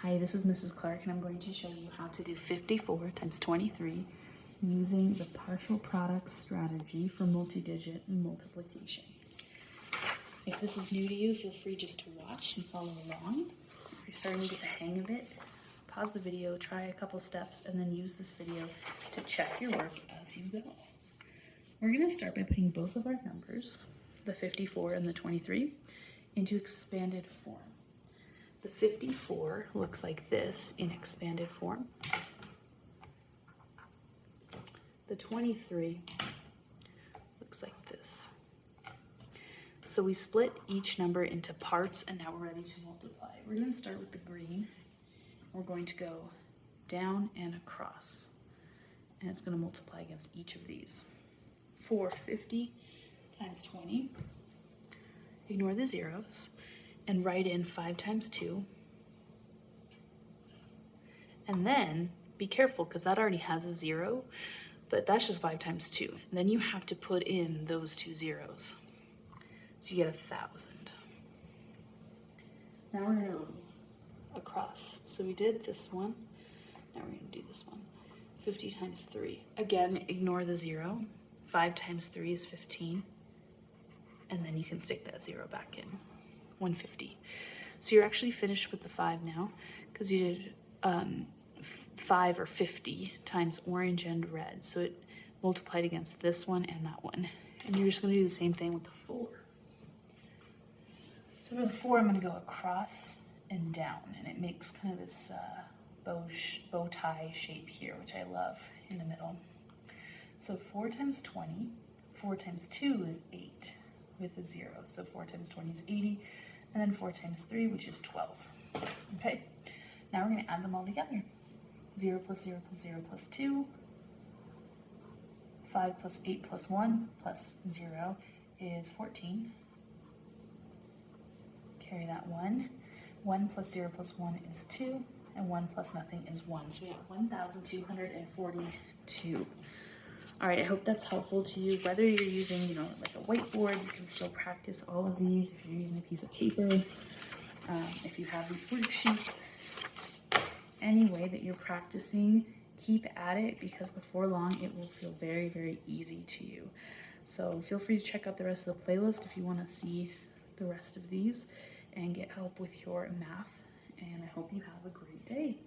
Hi, this is Mrs. Clark, and I'm going to show you how to do 54 times 23 using the partial product strategy for multi-digit multiplication. If this is new to you, feel free just to watch and follow along. If you're starting to get the hang of it, pause the video, try a couple steps, and then use this video to check your work as you go. We're going to start by putting both of our numbers, the 54 and the 23, into expanded form. The 54 looks like this in expanded form. The 23 looks like this. So we split each number into parts, and now we're ready to multiply. We're going to start with the green. We're going to go down and across, and it's going to multiply against each of these. For 50 times 20, ignore the zeros, and write in 5 times 2. And then be careful because that already has a 0, but that's just 5 times 2. And then you have to put in those 2 zeros. So you get 1,000. Now we're going to go across. So we did this one. Now we're going to do this one. 50 times 3. Again, ignore the 0. 5 times 3 is 15. And then you can stick that 0 back in. 150. So you're actually finished with the 5 now because you did 5 or 50 times orange and red. So it multiplied against this one and that one. And you're just going to do the same thing with the 4. So for the 4, I'm going to go across and down, and it makes kind of this bow tie shape here, which I love in the middle. So 4 times 20, 4 times 2 is 8 with a 0. So 4 times 20 is 80. And then 4 times 3, which is 12. Okay, now we're going to add them all together. 0 plus 0 plus 0 plus 2. 5 plus 8 plus 1 plus 0 is 14. Carry that 1. 1 plus 0 plus 1 is 2. And 1 plus nothing is 1. So we have 1,242. All right, I hope that's helpful to you. Whether you're using, like a whiteboard, you can still practice all of these. If you're using a piece of paper, if you have these worksheets, any way that you're practicing, keep at it because before long it will feel very, very easy to you. So feel free to check out the rest of the playlist if you want to see the rest of these and get help with your math. And I hope you have a great day.